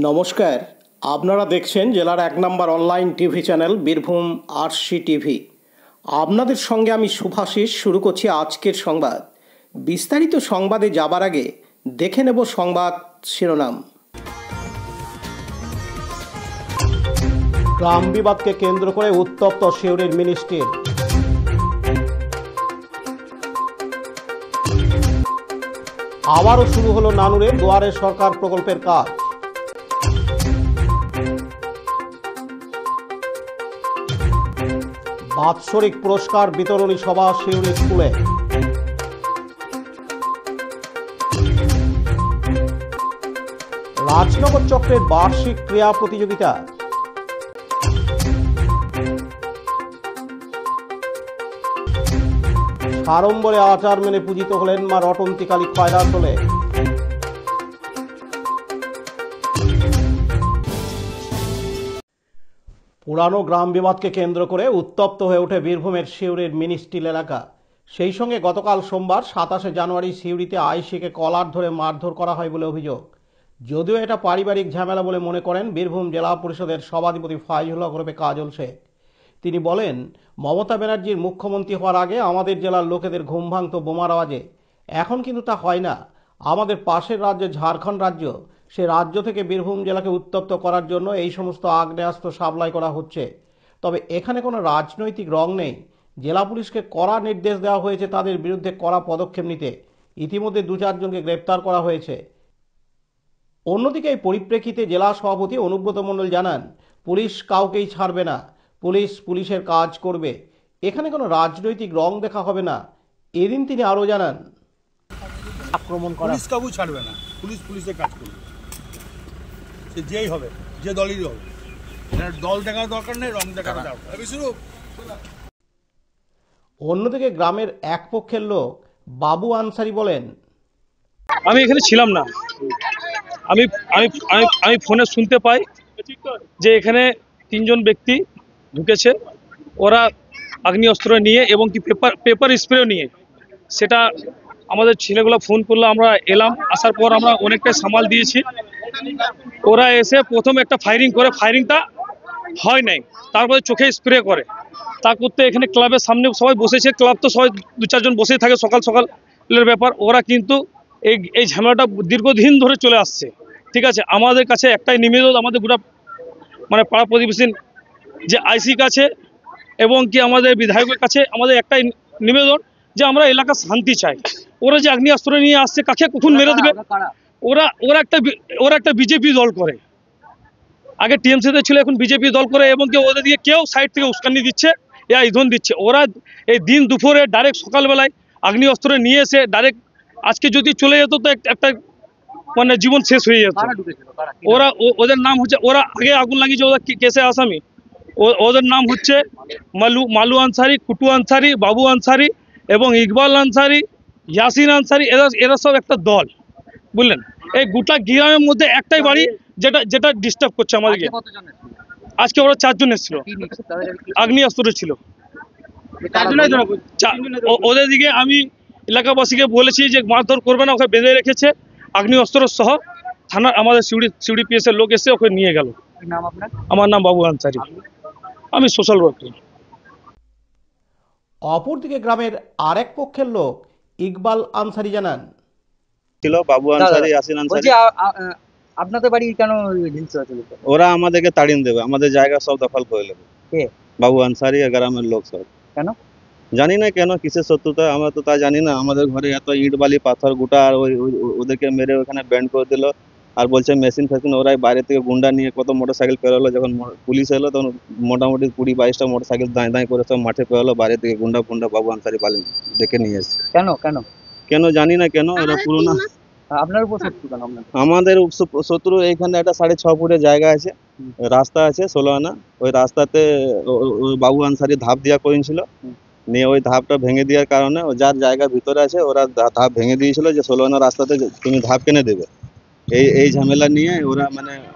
নমস্কার, আপনারা দেখছেন জেলার ১ নম্বর online TV channel Birbhum RC TV. আপনাদের সঙ্গে আমি শুভাশিস। শুরু করছি আজকের সংবাদ। বিস্তারিত সংবাদে যাবার আগে দেখে নেব সংবাদ শিরোনাম। গ্রাম বিবাদকে কেন্দ্র করে উত্তপ্ত সিউড়ির মিনি স্টিল। আবারও শুরু হলো নানুরে দুয়ারে সরকার প্রকল্পের কাজ। বাৎসরিক পুরস্কার বিতরণী সভা সিউড়ি স্কুলে। রাজনগর চক্রের বার্ষিক ক্রীড়া প্রতিযোগিতা। সাড়ম্বরে আচার মেনে পূজিত হলেন মা রটন্তিকালী খয়রাতলে। পুরানো গ্রাম বিবাদকে কেন্দ্র করে উত্তপ্ত হয়ে ওঠে বীরভূমের সিউড়ির মিনি স্টিল এলাকা। সেই সঙ্গে গতকাল সোমবার ২৭শে জানুয়ারি সিউড়িতে আইসিকে কলার ধরে মারধর করা হয় বলে অভিযোগ। যদিও এটা পারিবারিক ঝামেলা বলে মনে করেন বীরভূম জেলা পরিষদের সভাধিপতি ফাইজুল হক ওরফে কাজল শেখ। তিনি বলেন, মমতা ব্যানার্জির মুখ্যমন্ত্রী হওয়ার আগে আমাদের জেলার লোকেদের ঘুম ভাঙত বোমার আওয়াজে। এখন কিন্তু তা হয় না। আমাদের পাশের রাজ্য ঝাড়খণ্ড রাজ্য, সে রাজ্য থেকে বীরভূম জেলাকে উত্তপ্ত করার জন্য এই সমস্ত আগ্নেয়াস্ত্র সাপ্লাই করা হচ্ছে। তবে এখানে কোনো রাজনৈতিক রং নেই। জেলা পুলিশকে কড়া নির্দেশ দেওয়া হয়েছে তাদের বিরুদ্ধে কড়া পদক্ষেপ নিতে। ইতিমধ্যে ২-৪ জনকে গ্রেপ্তার করা হয়েছে। অন্যদিকে এই পরিপ্রেক্ষিতে জেলা সভাপতি অনুব্রত মণ্ডল জানান, পুলিশ কাউকেই ছাড়বে না। পুলিশের কাজ করবে। এখানে কোনো রাজনৈতিক রং দেখা হবে না। এদিন তিনি আরও জানান, আক্রমণ করা পুলিশ কাউকে ছাড়বে না। পুলিশের কাজ করবে, সে যেই হবে, যে দলেরই হবে। দল দেখার দরকার নেই, রং দেখার দরকার। অন্যদিকে গ্রামের এক পক্ষের লোক বাবু আনসারি বলেন, আমি এখানে ছিলাম না। আমি আমি আমি ফোনে শুনতে পাই যে এখানে ৩ জন ব্যক্তি ঢুকেছে। ওরা আগ্নেয়াস্ত্র নিয়ে এবং কি পেপার স্প্রে নিয়ে। সেটা আমাদের ছেলেগুলো ফোন করলো, আমরা এলাম। আসার পর আমরা অনেকটাই সামাল দিয়েছি। ওরা এসে প্রথম একটা ফায়ারিং করে, ফায়ারিংটা হয় নাই। তারপরে চোখে স্প্রে করে। তা করতে এখানে ক্লাবের সামনে সবাই বসেছে। ক্লাব তো সবাই ২-৪ জন বসেই থাকে, সকালের ব্যাপার। ওরা কিন্তু এই ঝামেলাটা দীর্ঘদিন ধরে চলে আসছে। ঠিক আছে, আমাদের কাছে একটাই নিবেদন, আমাদের গোটা পাড়া প্রতিবেশী যে আইসি কাছে এবং কি আমাদের বিধায়কের কাছে আমাদের একটাই নিবেদন যে আমরা এলাকার শান্তি চাই। ওরা যে আগ্নেয়াস্ত্র নিয়ে আসছে, কাকে কখন মেরে দেবে। ওরা একটা বিজেপি দল করে। আগে টিএমসিতে ছিল, এখন বিজেপি দল করে এবং কি ওদের দিকে কেউ সাইড থেকে উস্কানি দিচ্ছে, ইন্ধন দিচ্ছে। ওরা এই দিন দুপুরে ডাইরেক্ট সকালবেলায় আগ্নেয়াস্ত্র নিয়ে এসে ডাইরেক্ট আজকে যদি চলে যেত তো একটা জীবন শেষ হয়ে যেত। ওদের নাম হচ্ছে, ওরা আগে আগুন লাগিয়েছে, ওদের কেসে আসামি। ওদের নাম হচ্ছে মালু আনসারি, কুটু আনসারি, বাবু আনসারি এবং ইকবাল আনসারি, ইয়াসিন আনসারি। এরা সব একটা দল, বুঝলেন। এই গোটা গ্রামের মধ্যে একটাই বাড়ি যেটা ডিস্টার্ব করছে আমাদেরকে। আজকে ওরা ৪ জন এসেছিল, আগ্নেয়াস্ত্র ছিল। ওদের দিকে আমি এলাকাবাসীকে বলেছি যে মারধর করবে না, ওকে বেঁধে রেখেছে আগ্নেয়াস্ত্র সহ। থানা আমাদের সিউড়ি পিএস এর লোক এসে ওকে নিয়ে গেল। আমার নাম বাবু আনসারি, আমি সোশ্যাল ওয়ার্কার। অপরদিকে গ্রামের আরেক পক্ষের লোক ইকবাল আনসারি জানান, ছিল বাবু আনসারি, ইয়াসিন আনসারি। আপনাদের বাড়ি কেন ওরা আমাদেরকে তাড়িয়ে দেবে, আমাদের জায়গা সব দখল করে নেবে। বাবু আনসারি আর গ্রামের লোক সব। কেন জানি না কেন, কিসের শত্রুতা, আমরা তো তা জানি না। আমাদের ঘরে এত ইট বালি পাথর গোটা, আর ওদেরকে মেরে ওখানে ব্যান্ড করে দিল। আর বলছে মেশিন ফেশিন। ওরাই বাইরে থেকে গুন্ডা নিয়ে কত মোটরসাইকেল পেরোলো। যখন পুলিশ এলো তখন মোটামুটি ২০-২২টা মোটরসাইকেল দাঁড় করে সব মাঠে পেরোলো। বাইরে থেকে গুন্ডা বাবু আনসারি ডেকে নিয়ে এসছে। কেন জানি না কেন। ওরা পুরোনো আপনার উপর শত্রু কেন? আমাদের শত্রু এইখানে একটা ৬.৫ ফুটের জায়গা আছে, রাস্তা আছে ১৬ আনা। ওই রাস্তাতে বাবু আনসারি ধাপ দেওয়া করেছিল, নিয়ে ওই ধাপটা ভেঙে দেওয়ার কারণে যার জায়গার ভিতরে আছে ওরা ধাপ ভেঙে দিয়েছিল যে ১৬ আনা রাস্তাতে তুমি ধাপ কেনে দেবে। এই ঝামেলা নিয়ে ওরা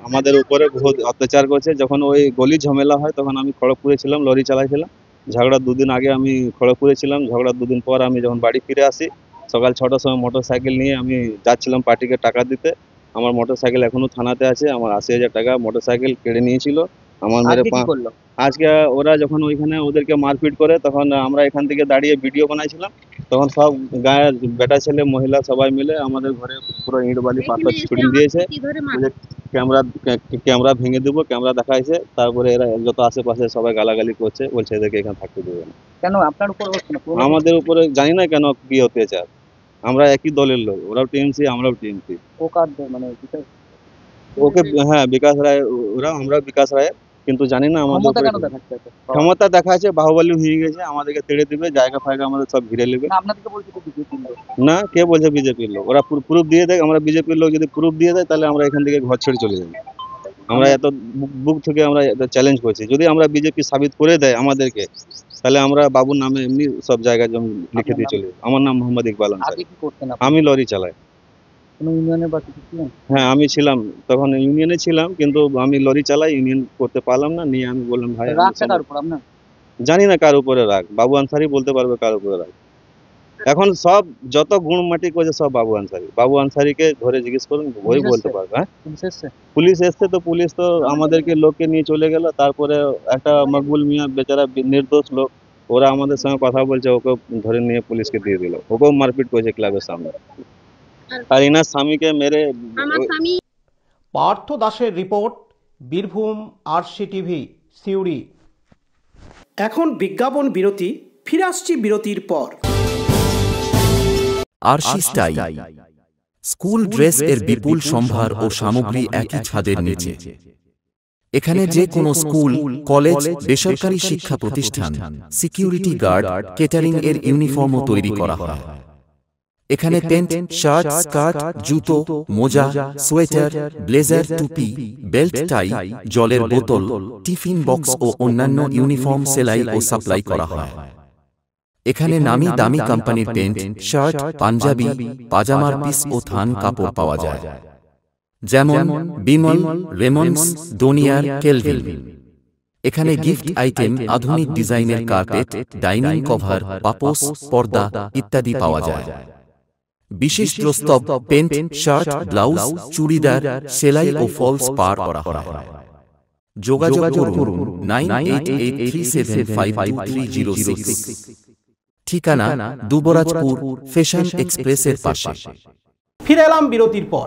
আমাদের উপরে বহুত অত্যাচার করছে। যখন ওই গলি ঝামেলা হয় তখন আমি খড়গপুরে ছিলাম, লরি চালাইছিলাম। ঝগড়া ২ দিন আগে আমি খড়গপুরে ছিলাম। ঝগড়া ২ দিন পর আমি যখন বাড়ি ফিরে আসি, সকাল ৬টার সময় মোটরসাইকেল নিয়ে আমি যাচ্ছিলাম পার্টিকে টাকা দিতে। আমার মোটরসাইকেল এখনো থানাতে আছে। আমার 80,000 টাকা মোটরসাইকেল কেড়ে নিয়েছিল। আমার মেরে আজকে কি করলো? আজকে ওরা যখন ওইখানে ওদেরকে মারপিট করে, তখন আমরা এখান থেকে দাঁড়িয়ে ভিডিও বানাইছিলাম। তখন সব গায়ের বেটা ছেলে মহিলা সবাই মিলে আমাদের ঘরে পুরো ইট বালি পাথর ছুড়ে দিয়েছে। বলে ক্যামেরা ক্যামেরা ভেঙে দেবো, ক্যামেরা দেখাইছে। তারপরে এরা যত আশেপাশে সবাই গালাগালি করছে, বলছে এদেরকে এখানে থাকতে দেবে না। কেন আপনার উপর হচ্ছে না? আমাদের উপরে জানি না কেন কি অত্যাচার। আমরা একই দলের লোক, ওরাও টিএমসি আমরাও টিএমসি। ও কার মানে ওকে হ্যাঁ, বিকাশ রায়, ওরা আমরা বিকাশ রায়, কিন্তু জানি না আমাদের ক্ষমতা উপরে কেন দেখাচ্ছে? ক্ষমতা দেখাচ্ছে, বাহুবলী হয়ে গেছে, আমাদেরকে তেড়ে দিবে, জায়গা ফায়গা আমাদের সব ঘিরে নেবে। না, আপনাদেরকে বলছি তো বিজেপি লোক। না, কে বলছে বিজেপির লোক? ওরা প্রুফ দিয়ে দেয়। আমরা বিজেপির লোক যদি প্রুফ দিয়ে দেয়, তাহলে আমরা এখান থেকে ঘর ছেড়ে চলে যাই। আমরা এত বুক থেকে আমরা চ্যালেঞ্জ করছি, যদি আমরা বিজেপি সাবিত করে দেয় আমাদেরকে, তাহলে আমরা বাবুর নামে এমনি সব জায়গায় জমি লিখে দিয়ে চলে যাই। আমার নাম মোহাম্মদ ইকবাল আগে আনসারী। কি করতেন আপনি? আমি লরি চালাই। কোনো ইউনিয়নের বা কিছু ছিলেন? হ্যাঁ, আমি ছিলাম, তখন ইউনিয়নে ছিলাম, কিন্তু আমি লরি চালাই, ইউনিয়ন করতে পারলাম না। নিয়ে আমি বললাম ভাই আমি রাগটা কার উপর আপনার? জানি না কার উপরে রাগ। বাবু আনসারী বলতে পারবে কার উপরে রাগ। এখন সব যত গুণ মাটি করছে সব বাবু আনসারী। বাবু আনসারীকে ধরে জিজ্ঞেস করুন, ওই পুলিশ বলতে এসছে? পারবে। হ্যাঁ, পুলিশ এসছে? পুলিশ এসছে তো পুলিশ তো আমাদেরকে লোককে নিয়ে চলে গেল। তারপরে একটা মকবুল মিয়া বেচারা নির্দোষ লোক, ওরা আমাদের সঙ্গে কথা বলছে, ওকে ধরে নিয়ে পুলিশকে দিয়ে দিল। ওকেও মারপিট করেছে ক্লাবের সামনে। আর ইনার স্বামীকে মেরে পার্থ দাসের রিপোর্ট, বীরভূম RCTV, সিউড়ি। এখন বিজ্ঞাপন বিরতি, ফিরে আসছি বিরতির পর। আরশি স্টাইল স্কুল ড্রেস এর বিপুল সম্ভার ও সামগ্রী একই ছাদের নিচে। এখানে যে কোনো স্কুল, কলেজ, বেসরকারি শিক্ষা প্রতিষ্ঠান, সিকিউরিটি গার্ড, কেটারিং এর ইউনিফর্মও তৈরি করা হয়। এখানে প্যান্ট, শার্ট, স্কার্ট, জুতো, মোজা, সোয়েটার, ব্লেজার, টুপি, বেল্ট, টাই, জলের বোতল, টিফিন বক্স ও অন্যান্য ইউনিফর্ম সেলাই ও সাপ্লাই করা হয়। এখানে নামি দামি কোম্পানির প্যান্ট, শার্ট, পাঞ্জাবি, পাজামার পিস ও থান কাপড় পাওয়া যায়, যেমন বিমল, রেমন্ডস, ডোনিয়ার, কেলভিন। এখানে গিফট আইটেম, আধুনিক ডিজাইনের কার্পেট, ডাইনিং কভার, পাপোশ, পর্দা ইত্যাদি পাওয়া যায়। বিশেষ প্রস্তাব, প্যান্ট, শার্ট, ব্লাউজ, চুড়িদার, সেলাই ও ফলস পার করা হয়। যোগাযোগ করুন 9883752306। ঠিকানা দুবরাজপুর, ফ্যাশন এক্সপ্রেসের পাশে। ফিরে এলাম বিরতির পর।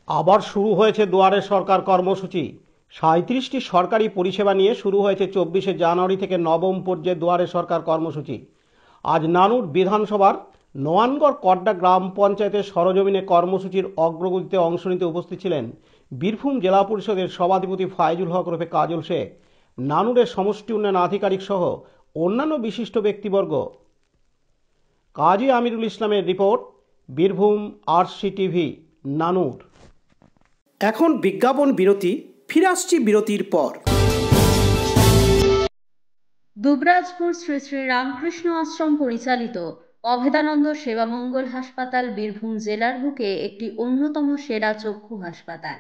আবার শুরু হয়েছে দুয়ারে সরকার কর্মসূচি। 37টি সরকারি পরিষেবা নিয়ে শুরু হয়েছে 24শে জানুয়ারি থেকে নবম পর্যায়ে দুয়ারে সরকার কর্মসূচি। আজ নানুর বিধানসভার নোয়ানগড় কড্ডা গ্রাম পঞ্চায়েতের সরজমিনে কর্মসূচির অগ্রগতিতে অংশ নিতে উপস্থিত ছিলেন বীরভূম জেলা পরিষদের সভাধিপতি ফাইজুল হক ওরফে কাজল শেখ, নানুরের সমষ্টি উন্নয়ন আধিকারিক সহ অন্যান্য বিশিষ্ট ব্যক্তিবর্গ। কাজী আমিরুল ইসলামের রিপোর্ট, বীরভূম RCTV, নানুর। এখন বিজ্ঞাপন বিরতি, ফিরে আসছি বিরতির পর। দুবরাজপুর শ্রী শ্রী রামকৃষ্ণ আশ্রম পরিচালিত অভেদানন্দ সেবামঙ্গল হাসপাতাল বীরভূম জেলার বুকে একটি অন্যতম সেরা চক্ষু হাসপাতাল।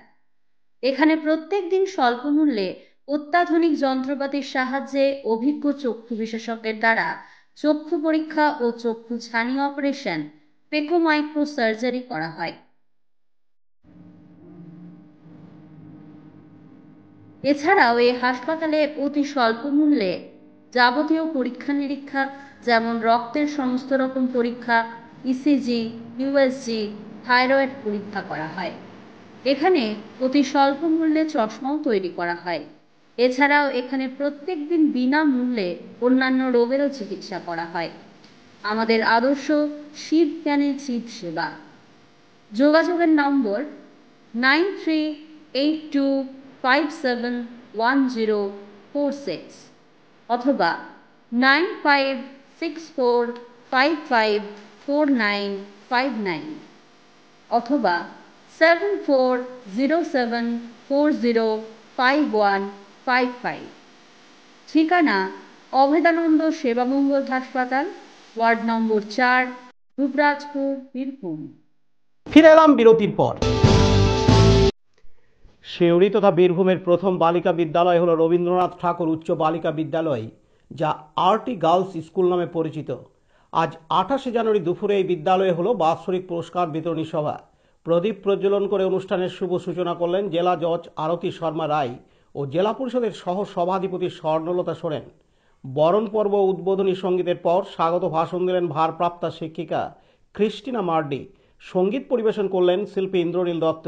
এখানে প্রত্যেক দিন স্বল্প মূল্যে অত্যাধুনিক যন্ত্রপাতির সাহায্যে অভিজ্ঞ চক্ষু বিশেষজ্ঞের দ্বারা চক্ষু পরীক্ষা ও চক্ষু ছানি অপারেশন, পেকো মাইক্রো সার্জারি করা হয়। এছাড়াও এই হাসপাতালে অতি স্বল্প মূল্যে যাবতীয় পরীক্ষা নিরীক্ষা, যেমন রক্তের সমস্ত রকম পরীক্ষা, ECG, USG, থাইরয়েড পরীক্ষা করা হয়। এখানে অতি স্বল্প মূল্যে চশমাও তৈরি করা হয়। এছাড়াও এখানে প্রত্যেক দিন বিনামূল্যে অন্যান্য রোগেরও চিকিৎসা করা হয়। আমাদের আদর্শ শিব জ্ঞানের চিৎ সেবা। যোগাযোগের নম্বর 9382571046 অথবা 9564554959 অথবা 7407405155। ঠিকানা অভেদানন্দ সেবামঙ্গল হাসপাতাল, ওয়ার্ড নম্বর 4, দুবরাজপুর, বীরভূম। ফিরে এলাম বিরতির পর। সিউড়ি তথা বীরভূমের প্রথম বালিকা বিদ্যালয় হল রবীন্দ্রনাথ ঠাকুর উচ্চ বালিকা বিদ্যালয়, যা RT গার্লস স্কুল নামে পরিচিত। আজ 28শে জানুয়ারি দুপুরে এই বিদ্যালয়ে হলো বাৎসরিক পুরস্কার বিতরণী সভা। প্রদীপ প্রজ্বলন করে অনুষ্ঠানের শুভ সূচনা করলেন জেলা জজ আরতি শর্মা রায় ও জেলা পরিষদের সহ সভাধিপতি স্বর্ণলতা সোরেন। বরণ পর্ব উদ্বোধনী সঙ্গীতের পর স্বাগত ভাষণ দিলেন ভারপ্রাপ্তা শিক্ষিকা ক্রিস্টিনা মার্ডি। সঙ্গীত পরিবেশন করলেন শিল্পী ইন্দ্রনীল দত্ত।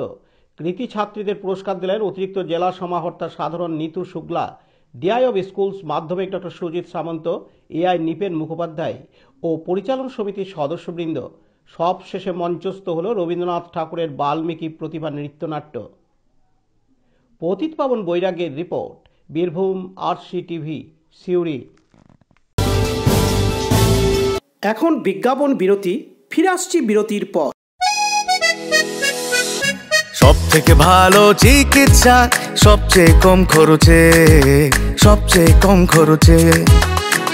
কৃতি ছাত্রীদের পুরস্কার দিলেন অতিরিক্ত জেলা সমাহর্তা সাধারণ Nitu Shukla, DI of schools মাধ্যমিক ডক্টর সুজিত সামন্ত, এআই নিপেন মুখোপাধ্যায় ও পরিচালন সমিতির সদস্যবৃন্দ। সব শেষে মঞ্চস্থ হল রবীন্দ্রনাথ ঠাকুরের বাল্মীকি প্রতিভা নৃত্যনাট্য। পতিত পাবন বৈরাগ্যের রিপোর্ট, বীরভূম RCTV, সিউড়ি। এখন বিজ্ঞাপন বিরতি, ফিরে আসছি বিরতির পর। সব থেকে ভালো চিকিৎসা সবচেয়ে কম খরচে, সবচেয়ে কম খরচে।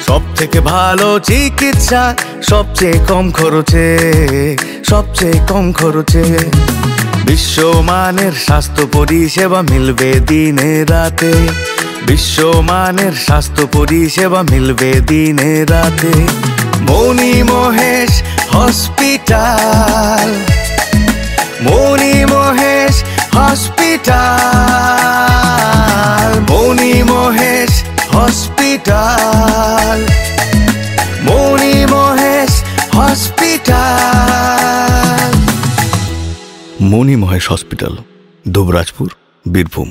সব থেকে ভালো চিকিৎসা সবচেয়ে কম খরচে, সবচেয়ে কম খরচে। বিশ্বমানের স্বাস্থ্য পরিষেবা মিলবে দিনে রাতে, বিশ্বমানের স্বাস্থ্য পরিষেবা মিলবে দিনে রাতে। মণি মহেশ হসপিটাল, মণি মহেশ হসপিটাল, মণি মহেশ হসপিটাল, মণি মহেশ হসপিটাল। মণি মহেশ হসপিটাল, দুবরাজপুর, বীরভূম।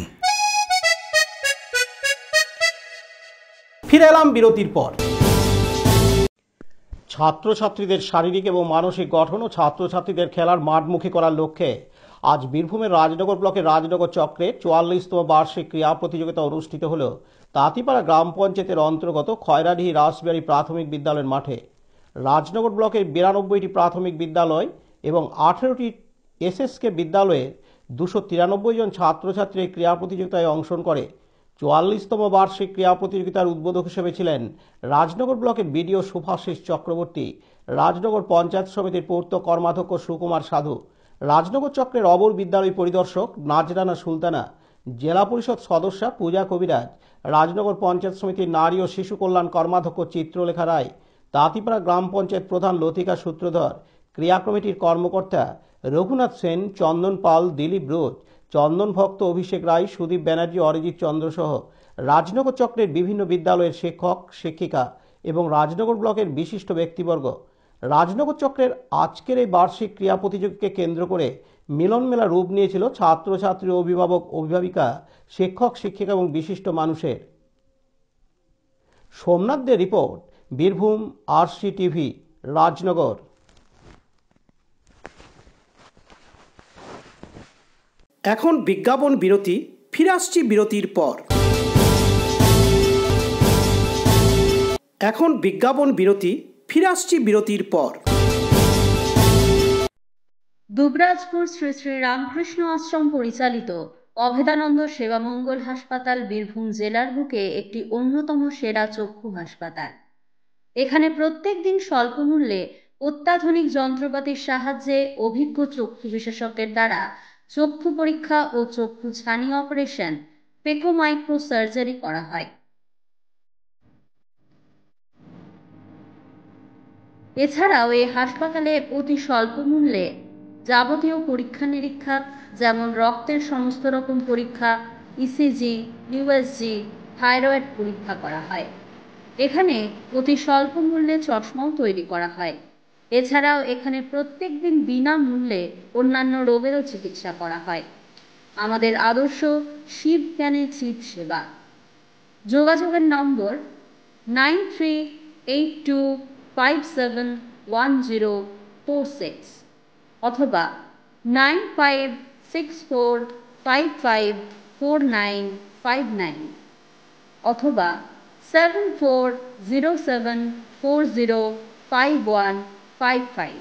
ফিরে এলাম বিরতির পর। ছাত্রছাত্রীদের শারীরিক এবং মানসিক গঠন ও ছাত্রছাত্রীদের খেলার মাঠমুখী করার লক্ষ্যে আজ বীরভূমের রাজনগর ব্লকের রাজনগর চক্রে 44তম বার্ষিক ক্রীড়া প্রতিযোগিতা অনুষ্ঠিত হল তাঁতিপাড়া গ্রাম পঞ্চায়েতের অন্তর্গত খয়রাডিহি রাসবিহারী প্রাথমিক বিদ্যালয়ের মাঠে। রাজনগর ব্লকের 92টি প্রাথমিক বিদ্যালয় এবং 18টি SSK বিদ্যালয়ের 293 জন ছাত্রছাত্রী এই ক্রীড়া প্রতিযোগিতায় অংশগ্রহণ করে। 44তম বার্ষিক ক্রীড়া প্রতিযোগিতার উদ্বোধক হিসেবে ছিলেন রাজনগর ব্লকের বিডিও শুভাশিস চক্রবর্তী, রাজনগর পঞ্চায়েত সমিতির পূর্ত কর্মাধ্যক্ষ সুকুমার সাধু, রাজনগর চক্রের অবর বিদ্যালয় পরিদর্শক নাজরানা সুলতানা, জেলা পরিষদ সদস্যা পূজা কবিরাজ, রাজনগর পঞ্চায়েত সমিতির নারী ও শিশু কল্যাণ কর্মাধ্যক্ষ চিত্রলেখা রায়, তাঁতিপাড়া গ্রাম পঞ্চায়েত প্রধান লতিকা সূত্রধর, ক্রিয়া কমিটির কর্মকর্তা রঘুনাথ সেন, চন্দন পাল, দিলীপ রোজ, চন্দন ভক্ত, অভিষেক রায়, সুদীপ ব্যানার্জি, অরিজিৎ চন্দ্র সহ রাজনগর চক্রের বিভিন্ন বিদ্যালয়ের শিক্ষক শিক্ষিকা এবং রাজনগর ব্লকের বিশিষ্ট ব্যক্তিবর্গ। রাজনগর চক্রের আজকের এই বার্ষিক ক্রীড়া প্রতিযোগিতাকে কেন্দ্র করে মিলন মেলা রূপ নিয়েছিল ছাত্রছাত্রী, অভিভাবক, অভিভাবিকা, শিক্ষক শিক্ষিকা এবং বিশিষ্ট মানুষের। সোমনাথ দে রিপোর্ট, বীরভূম RCTV, রাজনগর। এখন বিজ্ঞাপন বিরতি, ফিরে আসছি বিরতির পর। এখন বিজ্ঞাপন বিরতি, ফিরে আসছি বিরতির পর। দুবরাজপুর শ্রী শ্রী রামকৃষ্ণ আশ্রম পরিচালিত অভেদানন্দ সেবামঙ্গল হাসপাতাল বীরভূম জেলার বুকে একটি অন্যতম সেরা চক্ষু হাসপাতাল। এখানে প্রত্যেক দিন স্বল্প মূল্যে অত্যাধুনিক যন্ত্রপাতির সাহায্যে অভিজ্ঞ চক্ষু বিশেষজ্ঞের দ্বারা চক্ষু পরীক্ষা ও চক্ষু ছানি অপারেশন, পেকো মাইক্রো সার্জারি করা হয়। এছাড়াও এই হাসপাতালে অতি স্বল্প মূল্যে যাবতীয় পরীক্ষা নিরীক্ষা যেমন রক্তের সমস্ত রকম পরীক্ষা, ECG, USG, থাইরয়েড পরীক্ষা করা হয়। এখানে অতি স্বল্প মূল্যে চশমাও তৈরি করা হয়। এছাড়াও এখানে প্রত্যেক দিন বিনামূল্যে অন্যান্য রোগেরও চিকিৎসা করা হয়। আমাদের আদর্শ শিব জ্ঞানে চিত সেবা। যোগাযোগের নম্বর 9382571046 অথবা 9564554959 অথবা 7407405155।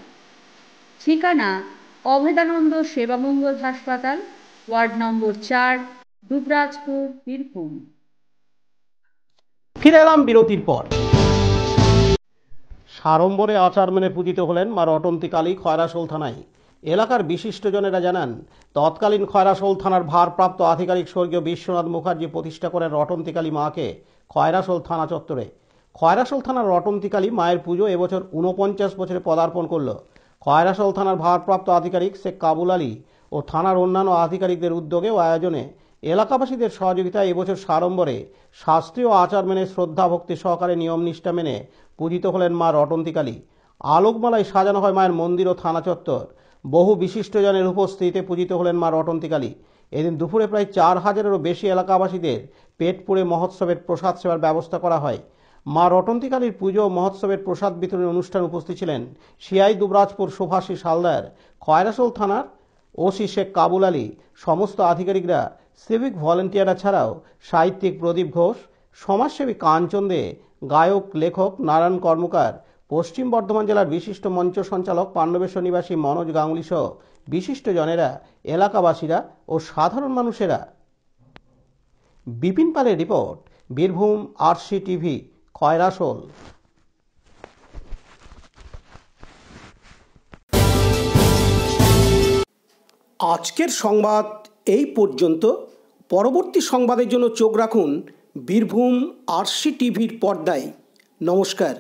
ঠিকানা অভেদানন্দ সেবামঙ্গল হাসপাতাল, ওয়ার্ড নম্বর 4, দুবরাজপুর, বীরভূম। ফিরে এলাম বিরতির পর। সাড়ম্বরে আচার মেনে পূজিত হলেন মা রটন্তী কালী খয়রাশোল থানায়। এলাকার বিশিষ্টজনেরা জানান, তৎকালীন খয়রাশোল থানার ভারপ্রাপ্ত আধিকারিক স্বর্গীয় বিশ্বনাথ মুখার্জি প্রতিষ্ঠা করেন রটন্তী কালী মাকে খয়রাশোল থানা চত্বরে। খয়রাশোল থানার রটন্তী কালী মায়ের পুজো এবছর 49 বছরে পদার্পণ করল। খয়রাশোল থানার ভারপ্রাপ্ত আধিকারিক শেখ কাবুল আলী ও থানার অন্যান্য আধিকারিকদের উদ্যোগে ও আয়োজনে এলাকাবাসীদের সহযোগিতায় এবছর সাড়ম্বরে শাস্ত্রীয় আচার মেনে শ্রদ্ধা ভক্তি সহকারে নিয়ম নিষ্ঠা মেনে পূজিত হলেন মা রটন্তিকালী। আলোকমালায় সাজানো হয় মায়ের মন্দির ও থানা চত্বর। বহু বিশিষ্টজনের উপস্থিতিতে পূজিত হলেন মা রটন্তিকালী। এদিন দুপুরে প্রায় 4000-এরও বেশি এলাকাবাসীদের পেট পুড়ে মহোৎসবের প্রসাদ সেবার ব্যবস্থা করা হয়। মা রটন্তিকালীর পুজো ও মহোৎসবের প্রসাদ বিতরণী অনুষ্ঠানে উপস্থিত ছিলেন সিআই দুবরাজপুর সুভাষী হালদার, খয়রাশোল থানার ওসি শেখ কাবুল আলী, সমস্ত আধিকারিকরা, সিভিক ভলেন্টিয়াররা ছাড়াও সাহিত্যিক প্রদীপ ঘোষ, সমাজসেবী কাঞ্চন দে, গায়ক লেখক নারায়ণ কর্মকার, পশ্চিম বর্ধমান জেলার বিশিষ্ট মঞ্চ সঞ্চালক পাণ্ডবেশ্বর নিবাসী মনোজ গাঙ্গুলি সহ বিশিষ্টজনেরা, এলাকাবাসীরা ও সাধারণ মানুষেরা। বিপিন পালের report, Birbhum RC TV, Khoyrasol. আজকের সংবাদ এই পর্যন্ত। পরবর্তী সংবাদের জন্য চোখ রাখুন বীরভূম আরসি টিভির পর্দায়। নমস্কার।